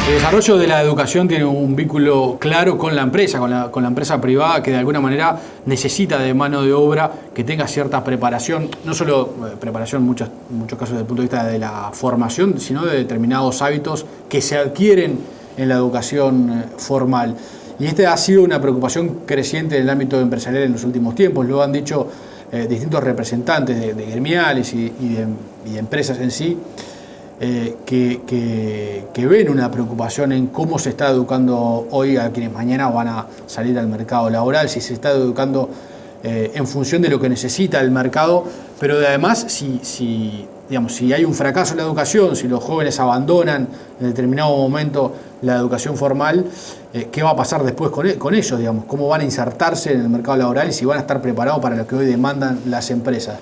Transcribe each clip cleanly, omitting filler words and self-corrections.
El desarrollo de la educación tiene un vínculo claro con la empresa, con la empresa privada, que de alguna manera necesita de mano de obra que tenga cierta preparación, no solo preparación en muchos casos desde el punto de vista de la formación, sino de determinados hábitos que se adquieren en la educación formal. Y esta ha sido una preocupación creciente en el ámbito empresarial en los últimos tiempos, lo han dicho distintos representantes de gremiales y de empresas en sí, que ven una preocupación en cómo se está educando hoy a quienes mañana van a salir al mercado laboral, si se está educando en función de lo que necesita el mercado, pero además si hay un fracaso en la educación, si los jóvenes abandonan en determinado momento la educación formal, ¿qué va a pasar después con ellos? Digamos, ¿cómo van a insertarse en el mercado laboral y si van a estar preparados para lo que hoy demandan las empresas?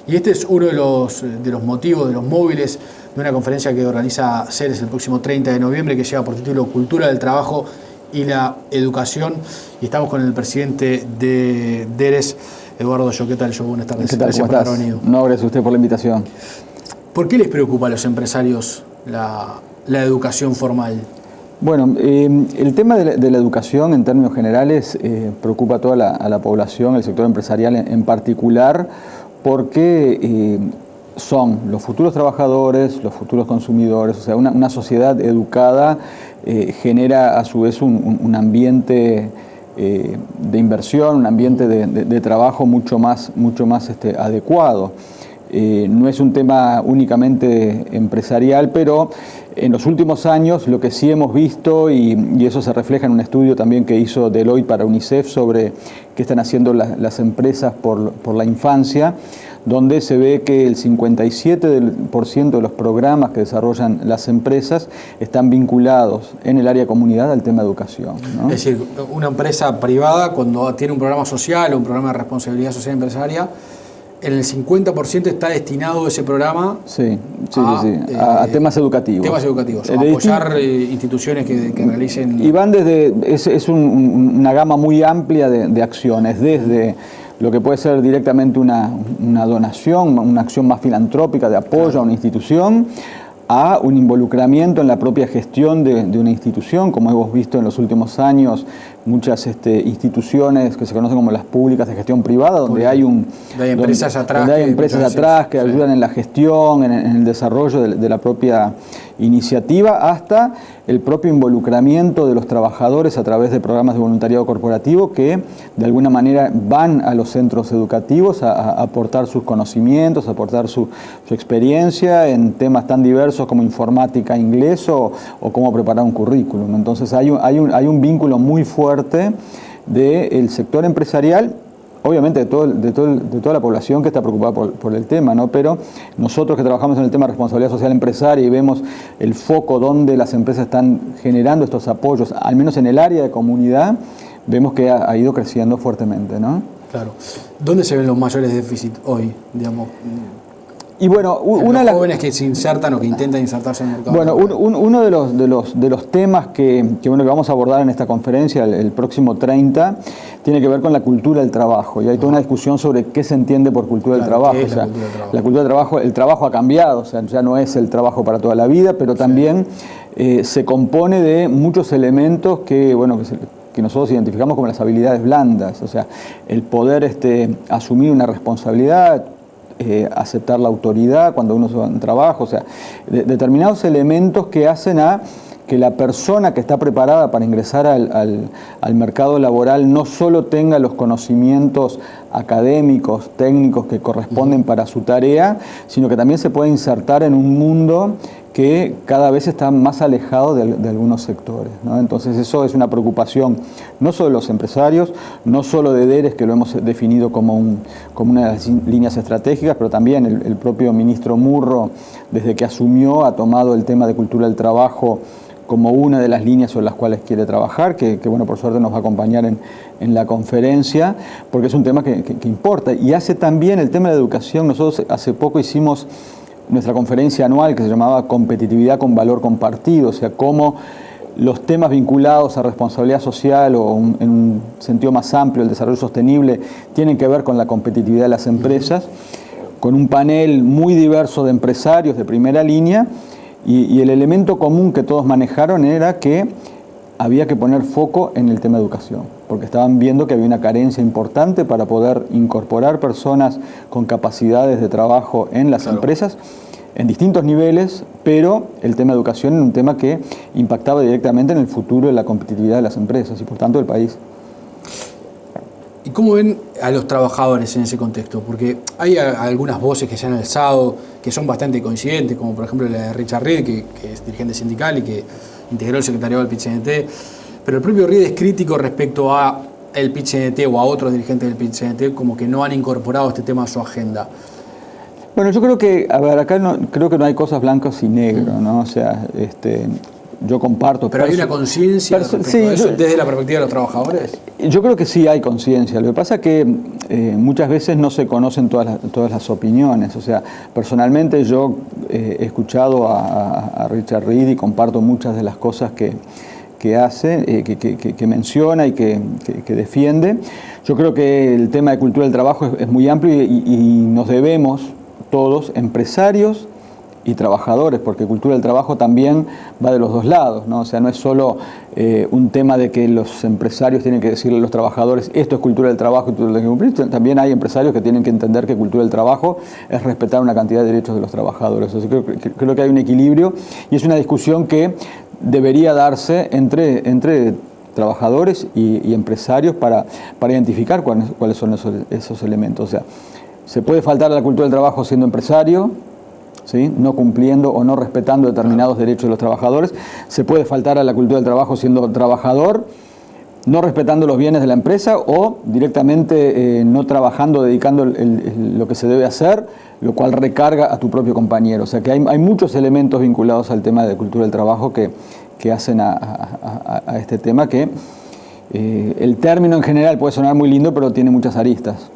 Y este es uno de los motivos, de los móviles de una conferencia que organiza Ceres el próximo 30 de noviembre, que lleva por título Cultura del Trabajo y la Educación. Y estamos con el presidente de DERES, Eduardo Yo. ¿Qué tal, Yo? Buenas tardes. ¿Qué tal? Gracias por haber venido. No, gracias a usted por la invitación. ¿Por qué les preocupa a los empresarios la educación formal? Bueno, el tema de la educación en términos generales preocupa a toda la población, el sector empresarial en particular, porque son los futuros trabajadores, los futuros consumidores, o sea, una sociedad educada genera a su vez un ambiente de inversión, un ambiente de trabajo mucho más adecuado. No es un tema únicamente empresarial, pero en los últimos años lo que sí hemos visto, y eso se refleja en un estudio también que hizo Deloitte para UNICEF sobre qué están haciendo las empresas por la infancia, donde se ve que el 57% de los programas que desarrollan las empresas están vinculados en el área de comunidad al tema de educación, ¿no? Es decir, una empresa privada cuando tiene un programa social o un programa de responsabilidad social empresaria, en el 50% está destinado ese programa a temas educativos. Temas educativos, a apoyar instituciones que realicen... Y van es una gama muy amplia de acciones, desde lo que puede ser directamente una donación, una acción más filantrópica de apoyo a una institución, a un involucramiento en la propia gestión de una institución, como hemos visto en los últimos años, muchas instituciones que se conocen como las públicas de gestión privada, donde hay empresas atrás que ayudan en la gestión, en el desarrollo de la propia iniciativa, hasta el propio involucramiento de los trabajadores a través de programas de voluntariado corporativo que de alguna manera van a los centros educativos a aportar sus conocimientos, a aportar su experiencia en temas tan diversos como informática, inglés o cómo preparar un currículum. Entonces hay un vínculo muy fuerte del sector empresarial, obviamente de toda la población que está preocupada por el tema, ¿no? Pero nosotros que trabajamos en el tema de responsabilidad social empresaria y vemos el foco donde las empresas están generando estos apoyos, al menos en el área de comunidad, vemos que ha ido creciendo fuertemente, ¿no? Claro. ¿Dónde se ven los mayores déficits hoy, digamos? Y bueno, los jóvenes que se insertan o que intentan insertarse en el mercado. Bueno, uno de los temas que vamos a abordar en esta conferencia el próximo 30 tiene que ver con la cultura del trabajo. Y hay toda una discusión sobre qué se entiende por cultura del trabajo. O sea, la cultura del trabajo, el trabajo ha cambiado, o sea, ya no es el trabajo para toda la vida, pero también se compone de muchos elementos que nosotros identificamos como las habilidades blandas, o sea, el poder asumir una responsabilidad, aceptar la autoridad cuando uno se va en trabajo, o sea, determinados elementos que hacen a que la persona que está preparada para ingresar al mercado laboral no solo tenga los conocimientos académicos, técnicos que corresponden para su tarea, sino que también se puede insertar en un mundo que cada vez está más alejado de algunos sectores, ¿no? Entonces eso es una preocupación no solo de los empresarios, no solo de DERES, que lo hemos definido como una de las líneas estratégicas, pero también el propio ministro Murro, desde que asumió, ha tomado el tema de cultura del trabajo como una de las líneas sobre las cuales quiere trabajar, que bueno, por suerte nos va a acompañar en la conferencia, porque es un tema que importa. Y hace también el tema de la educación. Nosotros hace poco hicimos nuestra conferencia anual que se llamaba Competitividad con Valor Compartido, o sea, cómo los temas vinculados a responsabilidad social o en un sentido más amplio, el desarrollo sostenible, tienen que ver con la competitividad de las empresas. con un panel muy diverso de empresarios de primera línea, y el elemento común que todos manejaron era que había que poner foco en el tema de educación, porque estaban viendo que había una carencia importante para poder incorporar personas con capacidades de trabajo en las empresas, en distintos niveles, pero el tema de educación era un tema que impactaba directamente en el futuro de la competitividad de las empresas y por tanto del país. ¿Y cómo ven a los trabajadores en ese contexto? Porque hay algunas voces que se han alzado, que son bastante coincidentes, como por ejemplo la de Richard Reed, que es dirigente sindical y que integró el secretariado del PIT-CNT, pero el propio Reed es crítico respecto a el PIT-CNT o a otros dirigentes del PIT-CNT, como que no han incorporado este tema a su agenda. Bueno, yo creo que, a ver, acá creo que no hay cosas blancas y negras, ¿no? O sea, yo comparto. ¿Pero hay una conciencia sí, de eso desde la perspectiva de los trabajadores? Yo creo que sí hay conciencia. Lo que pasa es que muchas veces no se conocen todas las opiniones. O sea, personalmente yo he escuchado a Richard Reed y comparto muchas de las cosas que hace, que menciona y que defiende. Yo creo que el tema de cultura del trabajo es muy amplio y nos debemos todos, empresarios y trabajadores, porque cultura del trabajo también va de los dos lados, ¿no? O sea, no es solo un tema de que los empresarios tienen que decirle a los trabajadores esto es cultura del trabajo y tú lo tienes que cumplir. También hay empresarios que tienen que entender que cultura del trabajo es respetar una cantidad de derechos de los trabajadores. O sea, creo que hay un equilibrio y es una discusión que debería darse entre trabajadores y empresarios para identificar cuáles son esos elementos. O sea, se puede faltar a la cultura del trabajo siendo empresario, ¿sí? No cumpliendo o no respetando determinados derechos de los trabajadores. Se puede faltar a la cultura del trabajo siendo trabajador, no respetando los bienes de la empresa o directamente no trabajando, dedicando lo que se debe hacer, lo cual recarga a tu propio compañero. O sea que hay muchos elementos vinculados al tema de cultura del trabajo que hacen a este tema que el término en general puede sonar muy lindo, pero tiene muchas aristas.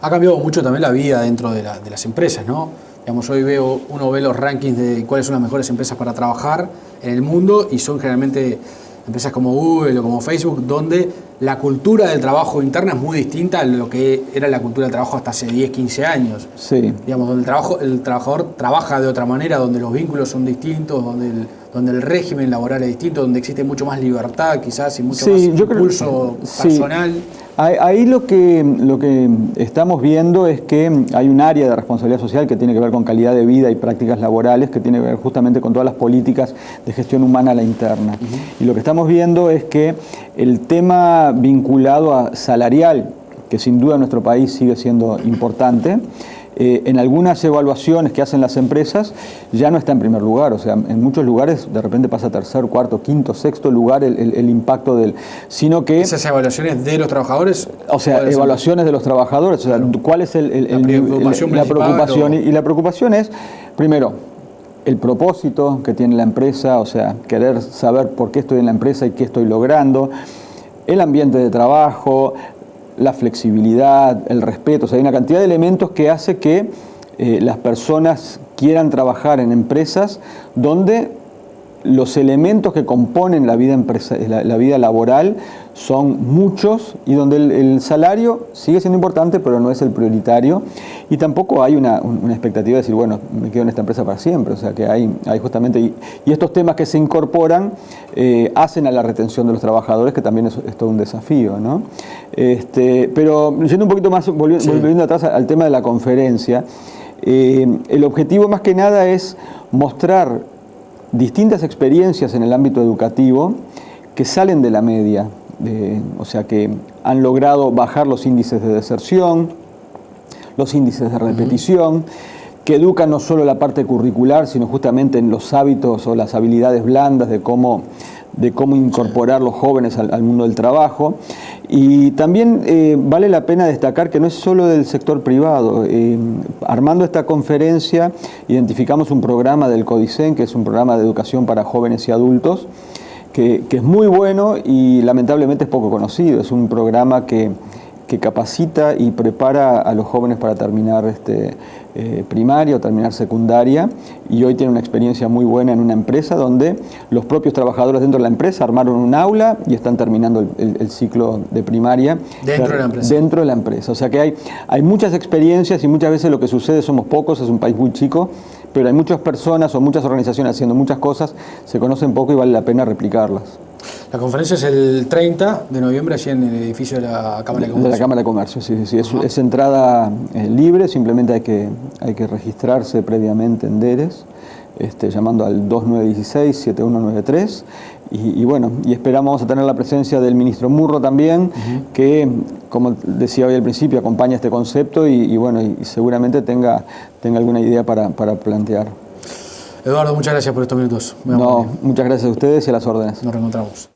Ha cambiado mucho también la vida dentro de las empresas, ¿no? Digamos, hoy uno ve los rankings de cuáles son las mejores empresas para trabajar en el mundo y son generalmente empresas como Google o como Facebook, donde la cultura del trabajo interna es muy distinta a lo que era la cultura del trabajo hasta hace 10, 15 años. Sí. Digamos, donde el trabajador trabaja de otra manera, donde los vínculos son distintos, donde el régimen laboral es distinto, donde existe mucho más libertad quizás y mucho más impulso personal. Ahí lo que estamos viendo es que hay un área de responsabilidad social que tiene que ver con calidad de vida y prácticas laborales, que tiene que ver justamente con todas las políticas de gestión humana a la interna. Y lo que estamos viendo es que el tema vinculado a salarial, que sin duda en nuestro país sigue siendo importante, en algunas evaluaciones que hacen las empresas ya no está en primer lugar, o sea, en muchos lugares de repente pasa a tercer, cuarto, quinto, sexto lugar el impacto sino que... ¿Esas evaluaciones de los trabajadores? O sea, evaluaciones de los trabajadores, o sea, ¿cuál es la preocupación? Y la preocupación es, primero, el propósito que tiene la empresa, o sea, querer saber por qué estoy en la empresa y qué estoy logrando, el ambiente de trabajo, la flexibilidad, el respeto, o sea, hay una cantidad de elementos que hace que las personas quieran trabajar en empresas donde los elementos que componen la vida laboral son muchos y donde el salario sigue siendo importante, pero no es el prioritario, y tampoco hay una expectativa de decir, bueno, me quedo en esta empresa para siempre. O sea que hay justamente, y estos temas que se incorporan hacen a la retención de los trabajadores, que también es todo un desafío, ¿no? Pero yendo un poquito más, volviendo atrás al tema de la conferencia, el objetivo más que nada es mostrar distintas experiencias en el ámbito educativo que salen de la media, o sea que han logrado bajar los índices de deserción, los índices de repetición, que educan no solo la parte curricular, sino justamente en los hábitos o las habilidades blandas de cómo incorporar los jóvenes al mundo del trabajo. Y también vale la pena destacar que no es solo del sector privado. Armando esta conferencia identificamos un programa del CODICEN, que es un programa de educación para jóvenes y adultos, que es muy bueno y lamentablemente es poco conocido. Es un programa que que capacita y prepara a los jóvenes para terminar primaria o terminar secundaria, y hoy tiene una experiencia muy buena en una empresa donde los propios trabajadores dentro de la empresa armaron un aula y están terminando el ciclo de primaria dentro de la empresa. Dentro de la empresa. O sea que hay muchas experiencias, y muchas veces lo que sucede, somos pocos, es un país muy chico, pero hay muchas personas o muchas organizaciones haciendo muchas cosas, se conocen poco y vale la pena replicarlas. La conferencia es el 30 de noviembre, allí en el edificio de la Cámara de Comercio. De la Cámara de Comercio, sí. Es entrada libre, simplemente hay que registrarse previamente en DERES, llamando al 2916-7193. Y bueno, y esperamos a tener la presencia del ministro Murro también, que, como decía hoy al principio, acompaña este concepto y bueno, y seguramente tenga alguna idea para plantear. Eduardo, muchas gracias por estos minutos. No, muchas gracias a ustedes y a las órdenes. Nos reencontramos.